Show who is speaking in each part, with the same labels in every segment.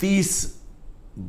Speaker 1: 30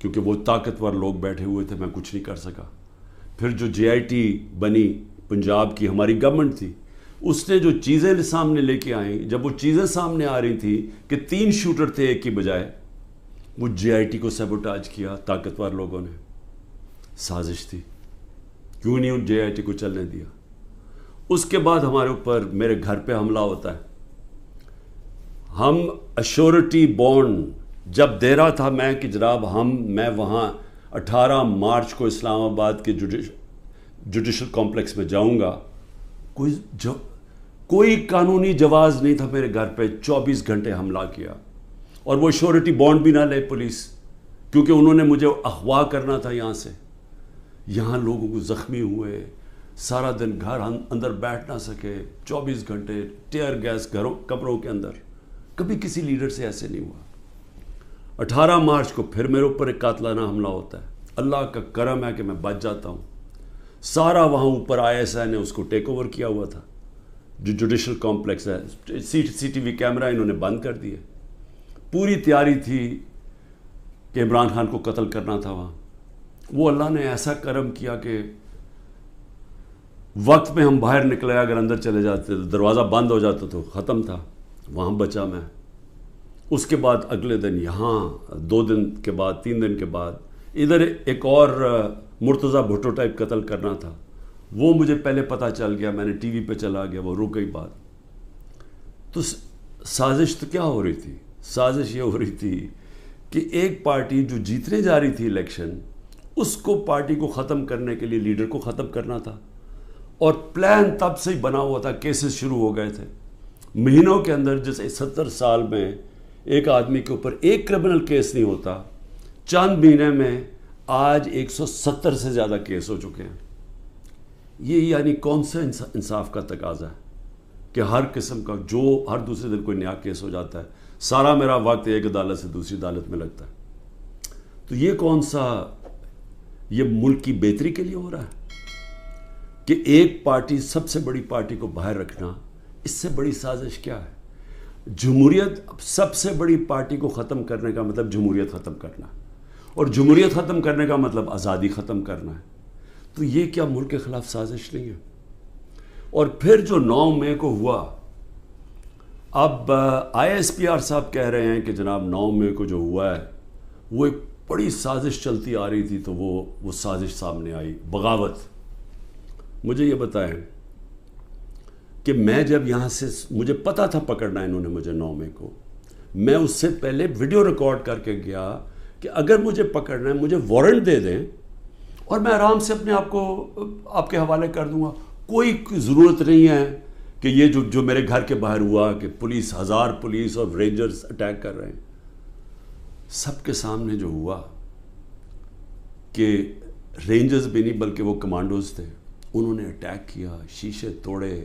Speaker 1: کیونکہ وہ طاقتور لوگ بیٹھے ہوئے تھے، میں کچھ نہیں کر سکا۔ پھر جو JIT بنی پنجاب کی ہماری گورنمنٹ تھی، اس نے جو چیزیں سامنے لے کے آئیں، جب وہ چیزیں سامنے آ رہی تھیں کہ 3 شوٹر تھے ایک کی بجائے، وہ JIT کو سیبوٹاج کیا طاقتور لوگوں نے۔ سازش تھی، کیوں نہیں ان JIT کو چلنے دیا۔ اس کے بعد ہمارے اوپر میرے گھر پہ حملہ ہوتا ہے۔ ہم ایشورٹی بانڈ جب دے رہا تھا میں کہ جناب میں وہاں 18 مارچ کو اسلام آباد کے جوڈیشل کمپلیکس میں جاؤں گا، کوئی قانونی جواز نہیں تھا میرے گھر پہ، 24 گھنٹے حملہ کیا، اور وہ ایشورٹی بانڈ بھی نہ لے پولیس، کیونکہ انہوں نے مجھے اغوا کرنا تھا یہاں سے۔ یہاں لوگوں کو زخمی ہوئے، سارا دن گھر اندر بیٹھ نہ سکے، 24 گھنٹے ٹیئر گیس کمروں کے اندر۔ کبھی کسی لیڈر سے ایسے نہیں ہوا۔ 18 مارچ کو پھر میرے اوپر ایک قاتلانہ حملہ ہوتا ہے۔ اللہ کا کرم ہے کہ میں بچ جاتا ہوں۔ سارا وہاں اوپر ISI نے اس کو ٹیک اوور کیا ہوا تھا، جو جوڈیشل کمپلیکس ہے، CCTV کیمرہ انہوں نے بند کر دیے۔ پوری تیاری تھی کہ عمران خان کو قتل کرنا تھا وہاں۔ وہ اللہ نے ایسا کرم کیا کہ وقت میں ہم باہر نکلے، اگر اندر چلے جاتے تو دروازہ بند ہو جاتا تو ختم تھا، وہاں بچا میں۔ اس کے بعد اگلے دن یہاں 2 دن کے بعد 3 دن کے بعد ادھر ایک اور مرتضیٰ بھٹو ٹائپ قتل کرنا تھا، وہ مجھے پہلے پتہ چل گیا، میں نے ٹی وی پہ چلا گیا، وہ رک گئی بات۔ تو سازش تو کیا ہو رہی تھی؟ سازش یہ ہو رہی تھی کہ ایک پارٹی جو جیتنے جا رہی تھی الیکشن، اس کو پارٹی کو ختم کرنے کے لیے لیڈر کو ختم کرنا تھا، اور پلان تب سے ہی بنا ہوا تھا۔ کیسز شروع ہو گئے تھے مہینوں کے اندر، جیسے 70 سال میں ایک آدمی کے اوپر ایک کرمنل کیس نہیں ہوتا، چند مہینے میں آج 170 سے زیادہ کیس ہو چکے ہیں۔ یہ یعنی کون سے انصاف کا تقاضا ہے کہ ہر قسم کا جو ہر دوسرے دن کوئی نیا کیس ہو جاتا ہے، سارا میرا وقت ایک عدالت سے دوسری عدالت میں لگتا ہے۔ تو یہ کون سا، یہ ملک کی بہتری کے لیے ہو رہا ہے کہ ایک پارٹی، سب سے بڑی پارٹی کو باہر رکھنا؟ اس سے بڑی سازش کیا ہے؟ جمہوریت، سب سے بڑی پارٹی کو ختم کرنے کا مطلب جمہوریت ختم کرنا، اور جمہوریت ختم کرنے کا مطلب آزادی ختم کرنا ہے۔ تو یہ کیا ملک کے خلاف سازش نہیں ہے؟ اور پھر جو 9 مئی کو ہوا، اب ISPR صاحب کہہ رہے ہیں کہ جناب 9 مئی کو جو ہوا ہے وہ ایک بڑی سازش چلتی آ رہی تھی، تو وہ سازش سامنے آئی، بغاوت۔ مجھے یہ بتائیں کہ میں جب یہاں سے، مجھے پتا تھا پکڑنا انہوں نے مجھے 9 مئی کو، میں اس سے پہلے ویڈیو ریکارڈ کر کے گیا کہ اگر مجھے پکڑنا ہے مجھے وارنٹ دے دیں اور میں آرام سے اپنے آپ کو آپ کے حوالے کر دوں گا۔ کوئی ضرورت نہیں ہے کہ یہ جو میرے گھر کے باہر ہوا کہ پولیس، 1000 پولیس اور رینجرز اٹیک کر رہے ہیں۔ سب کے سامنے جو ہوا کہ رینجرز بھی نہیں بلکہ وہ کمانڈوز تھے، انہوں نے اٹیک کیا، شیشے توڑے،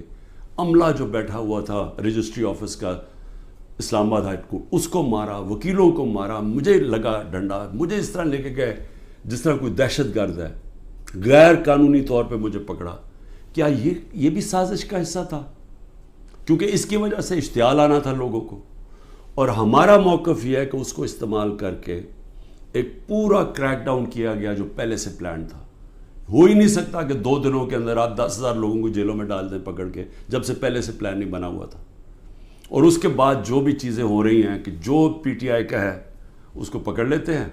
Speaker 1: عملہ جو بیٹھا ہوا تھا رجسٹری آفس کا اسلام آباد ہائی کورٹ، اس کو مارا، وکیلوں کو مارا، مجھے لگا ڈنڈا، مجھے اس طرح لے کے گئے جس طرح کوئی دہشت گرد ہے، غیر قانونی طور پہ مجھے پکڑا۔ کیا یہ بھی سازش کا حصہ تھا؟ کیونکہ اس کی وجہ سے اشتعال آنا تھا لوگوں کو، اور ہمارا موقف یہ ہے کہ اس کو استعمال کر کے ایک پورا کریک ڈاؤن کیا گیا جو پہلے سے پلان تھا۔ ہو ہی نہیں سکتا کہ 2 دنوں کے اندر آپ 10,000 لوگوں کو جیلوں میں ڈال دیں پکڑ کے، جب سے پہلے سے پلان نہیں بنا ہوا تھا۔ اور اس کے بعد جو بھی چیزیں ہو رہی ہیں کہ جو PTI کا ہے اس کو پکڑ لیتے ہیں،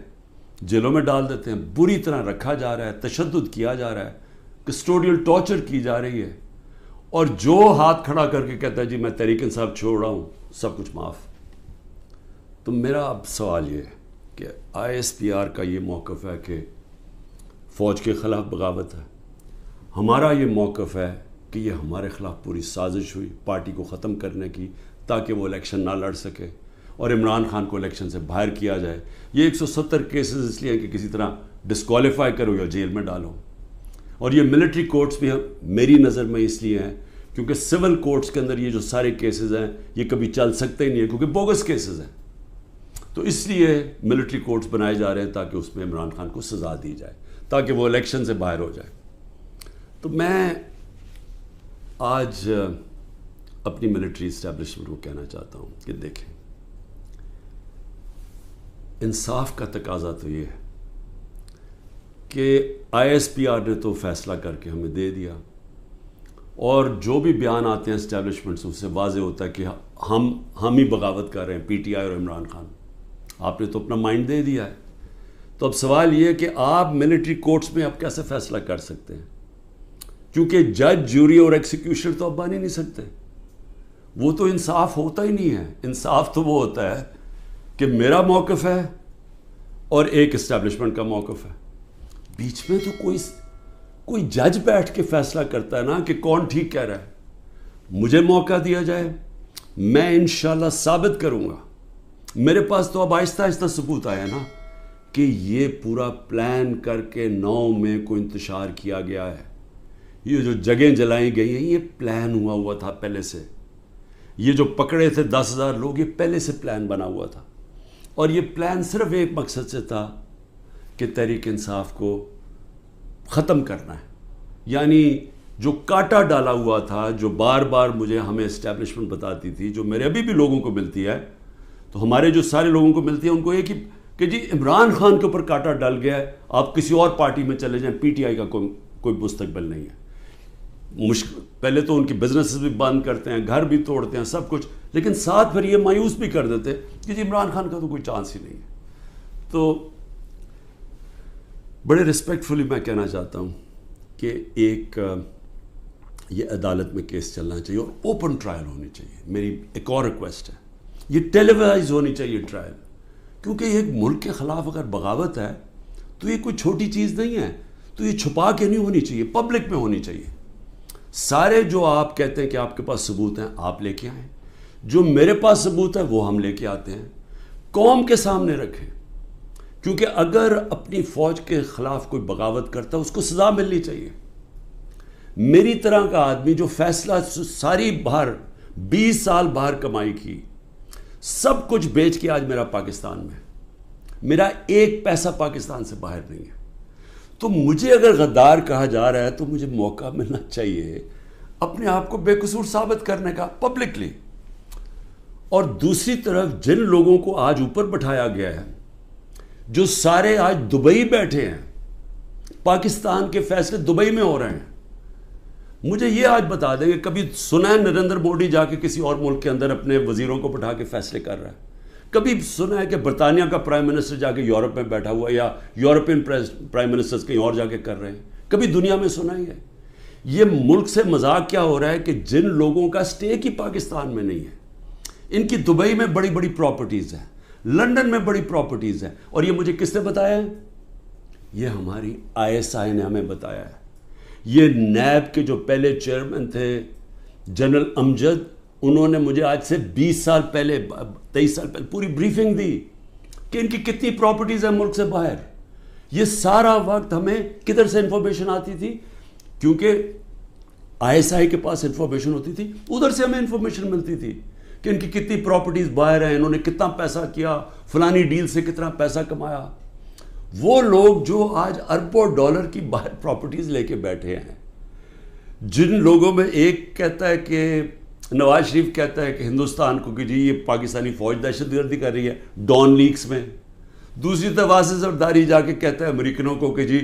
Speaker 1: جیلوں میں ڈال دیتے ہیں، بری طرح رکھا جا رہا ہے، تشدد کیا جا رہا ہے، کسٹوڈیل ٹارچر کی جا رہی ہے، اور جو ہاتھ کھڑا کر کے کہتا ہے جی میں تحریک انصاف چھوڑ رہا ہوں، سب کچھ معاف۔ تو میرا اب سوال یہ ہے کہ ISPR کا یہ موقف ہے کہ فوج کے خلاف بغاوت ہے، ہمارا یہ موقف ہے کہ یہ ہمارے خلاف پوری سازش ہوئی پارٹی کو ختم کرنے کی، تاکہ وہ الیکشن نہ لڑ سکے اور عمران خان کو الیکشن سے باہر کیا جائے۔ یہ 170 کیسز اس لیے ہیں کہ کسی طرح ڈسکوالیفائی کرو یا جیل میں ڈالو، اور یہ ملٹری کورٹس بھی میری نظر میں اس لیے ہیں کیونکہ سول کورٹس کے اندر یہ جو سارے کیسز ہیں یہ کبھی چل سکتے ہی نہیں ہیں، کیونکہ بوگس کیسز ہیں۔ تو اس لیے ملٹری کورٹس بنائے جا رہے ہیں تاکہ اس میں عمران خان کو سزا دی جائے، تاکہ وہ الیکشن سے باہر ہو جائے۔ تو میں آج اپنی ملٹری اسٹیبلشمنٹ کو کہنا چاہتا ہوں کہ دیکھیں، انصاف کا تقاضا تو یہ ہے کہ ISPR نے تو فیصلہ کر کے ہمیں دے دیا، اور جو بھی بیان آتے ہیں اسٹیبلشمنٹ سے اس سے واضح ہوتا ہے کہ ہم ہی بغاوت کر رہے ہیں، PTI اور عمران خان۔ آپ نے تو اپنا مائنڈ دے دیا ہے، تو اب سوال یہ ہے کہ آپ ملٹری کورٹس میں اب کیسے فیصلہ کر سکتے ہیں؟ کیونکہ جج، جوری اور ایکسیکیوشنر تو اب بن ہی نہیں سکتے، وہ تو انصاف ہوتا ہی نہیں ہے۔ انصاف تو وہ ہوتا ہے کہ میرا موقف ہے اور ایک اسٹیبلشمنٹ کا موقف ہے، بیچ میں تو کوئی جج بیٹھ کے فیصلہ کرتا ہے نا کہ کون ٹھیک کہہ رہا ہے۔ مجھے موقع دیا جائے، میں انشاءاللہ ثابت کروں گا۔ میرے پاس تو اب آہستہ آہستہ ثبوت آیا نا کہ یہ پورا پلان کر کے 9 مئی کو انتشار کیا گیا ہے۔ یہ جو جگہیں جلائی گئی ہیں یہ پلان ہوا تھا پہلے سے۔ یہ جو پکڑے تھے 10,000 لوگ، یہ پہلے سے پلان بنا ہوا تھا، اور یہ پلان صرف ایک مقصد سے تھا کہ تحریک انصاف کو ختم کرنا ہے۔ یعنی جو کاٹا ڈالا ہوا تھا، جو بار بار ہمیں اسٹیبلشمنٹ بتاتی تھی، جو میرے ابھی بھی لوگوں کو ملتی ہے، تو ہمارے جو سارے لوگوں کو ملتی ہے ان کو یہ کہ جی عمران خان کے اوپر کاٹا ڈل گیا ہے، آپ کسی اور پارٹی میں چلے جائیں، PTI کا کوئی مستقبل نہیں ہے۔ پہلے تو ان کی بزنسز بھی بند کرتے ہیں، گھر بھی توڑتے ہیں، سب کچھ، لیکن ساتھ پھر یہ مایوس بھی کر دیتے کہ جی عمران خان کا تو کوئی چانس ہی نہیں ہے۔ تو بڑے ریسپیکٹفلی میں کہنا چاہتا ہوں کہ یہ عدالت میں کیس چلنا چاہیے اور اوپن ٹرائل ہونی چاہیے۔ میری ایک اور ریکویسٹ ہے، یہ ٹیلی وائز ہونی چاہیے ٹرائل، کیونکہ ایک ملک کے خلاف اگر بغاوت ہے تو یہ کوئی چھوٹی چیز نہیں ہے، تو یہ چھپا کے نہیں ہونی چاہیے، پبلک میں ہونی چاہیے۔ سارے جو آپ کہتے ہیں کہ آپ کے پاس ثبوت ہیں، آپ لے کے آئیں، جو میرے پاس ثبوت ہے وہ ہم لے کے آتے ہیں، قوم کے سامنے رکھیں، کیونکہ اگر اپنی فوج کے خلاف کوئی بغاوت کرتا ہے اس کو سزا ملنی چاہیے۔ میری طرح کا آدمی جو فیصلہ ساری باہر 20 سال باہر کمائی کی، سب کچھ بیچ کے آج میرا پاکستان میں، میرا ایک پیسہ پاکستان سے باہر نہیں ہے، تو مجھے اگر غدار کہا جا رہا ہے تو مجھے موقع ملنا چاہیے اپنے آپ کو بے قصور ثابت کرنے کا پبلکلی۔ اور دوسری طرف جن لوگوں کو آج اوپر بٹھایا گیا ہے، جو سارے آج دبئی بیٹھے ہیں، پاکستان کے فیصلے دبئی میں ہو رہے ہیں، مجھے یہ آج بتا دیں کہ کبھی سنا ہے نریندر مودی جا کے کسی اور ملک کے اندر اپنے وزیروں کو بٹھا کے فیصلے کر رہا ہے؟ کبھی سنا ہے کہ برطانیہ کا پرائم منسٹر جا کے یورپ میں بیٹھا ہوا، یا یورپین پرائم منسٹرز کہیں اور جا کے کر رہے ہیں؟ کبھی دنیا میں سنا ہی ہے؟ یہ ملک سے مذاق کیا ہو رہا ہے کہ جن لوگوں کا سٹیک ہی پاکستان میں نہیں ہے، ان کی دبئی میں بڑی بڑی پراپرٹیز ہیں، لندن میں بڑی پراپرٹیز ہیں، اور یہ مجھے کس نے بتایا ہے؟ یہ ہماری ISI نے ہمیں بتایا ہے۔ یہ نیب کے جو پہلے چیئرمین تھے جنرل امجد، انہوں نے مجھے آج سے 20 سال پہلے 23 سال پہلے پوری بریفنگ دی کہ ان کی کتنی پراپرٹیز ہیں ملک سے باہر۔ یہ سارا وقت ہمیں کدھر سے انفارمیشن آتی تھی؟ کیونکہ ISI کے پاس انفارمیشن ہوتی تھی، ادھر سے ہمیں انفارمیشن ملتی تھی کہ ان کی کتنی پراپرٹیز باہر ہیں، انہوں نے کتنا پیسہ کیا، فلانی ڈیل سے کتنا پیسہ کمایا۔ وہ لوگ جو آج اربوں ڈالر کی باہر پراپرٹیز لے کے بیٹھے ہیں، جن لوگوں میں ایک کہتا ہے کہ نواز شریف کہتا ہے کہ ہندوستان کو کہ جی یہ پاکستانی فوج دہشت گردی کر رہی ہے ڈان لیکس میں، دوسری طرف واسع زرداری جا کے کہتا ہے امریکنوں کو کہ جی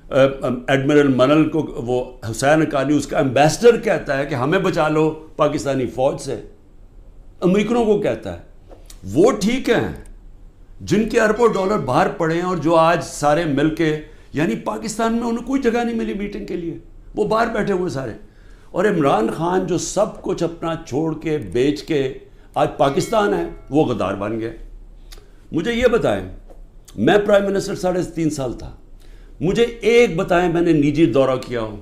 Speaker 1: ایڈمرل منل کو، وہ حسین حقانی اس کا ایمبیسڈر کہتا ہے کہ ہمیں بچا لو پاکستانی فوج سے، امریکنوں کو کہتا ہے۔ وہ ٹھیک ہیں جن کے اربوں ڈالر باہر پڑے ہیں، اور جو آج سارے مل کے، یعنی پاکستان میں انہیں کوئی جگہ نہیں ملی میٹنگ کے لیے، وہ باہر بیٹھے ہوئے سارے۔ اور عمران خان جو سب کچھ اپنا چھوڑ کے بیچ کے آج پاکستان ہے، وہ غدار بن گئے۔ مجھے یہ بتائیں، میں پرائم منسٹر 3.5 سال تھا، مجھے ایک بتائیں میں نے نجی دورہ کیا ہو،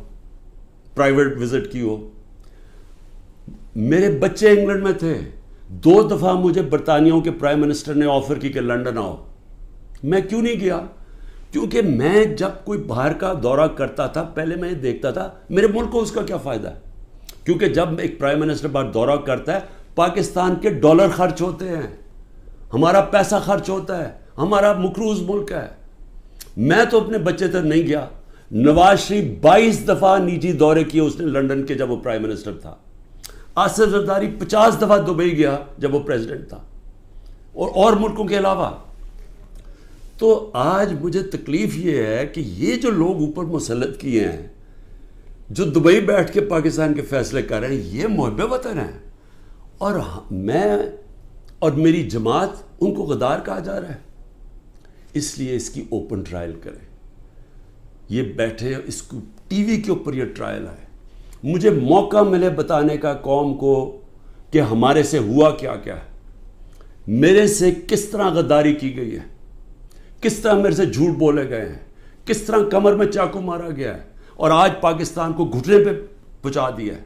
Speaker 1: پرائیویٹ وزٹ کی ہو؟ میرے بچے انگلینڈ میں تھے، 2 دفعہ مجھے برطانیہ کے پرائم منسٹر نے آفر کی کہ لنڈن آؤ، میں کیوں نہیں گیا؟ کیونکہ میں جب کوئی باہر کا دورہ کرتا تھا پہلے میں دیکھتا تھا میرے ملک کو اس کا کیا فائدہ ہے، کیونکہ جب ایک پرائم منسٹر باہر دورہ کرتا ہے پاکستان کے ڈالر خرچ ہوتے ہیں، ہمارا پیسہ خرچ ہوتا ہے، ہمارا مقروض ملک ہے۔ میں تو اپنے بچے تک نہیں گیا، نواز شریف 22 دفعہ نجی دورے کیے اس نے لنڈن کے جب وہ پرائم منسٹر تھا، آصف زرداری 50 دفعہ دبئی گیا جب وہ پریزیڈنٹ تھا، اور ملکوں کے علاوہ۔ تو آج مجھے تکلیف یہ ہے کہ یہ جو لوگ اوپر مسلط کیے ہیں، جو دبئی بیٹھ کے پاکستان کے فیصلے کر رہے ہیں، یہ محب وطن ہیں، اور میں اور میری جماعت ان کو غدار کہا جا رہا ہے. اس لیے اس کی اوپن ٹرائل کریں. یہ بیٹھے اس کو ٹی وی کے اوپر یہ ٹرائل آئے، مجھے موقع ملے بتانے کا قوم کو کہ ہمارے سے ہوا کیا کیا ہے، میرے سے کس طرح غداری کی گئی ہے، کس طرح میرے سے جھوٹ بولے گئے ہیں، کس طرح کمر میں چاقو مارا گیا ہے، اور آج پاکستان کو گھٹنے پہ پہنچا دیا ہے.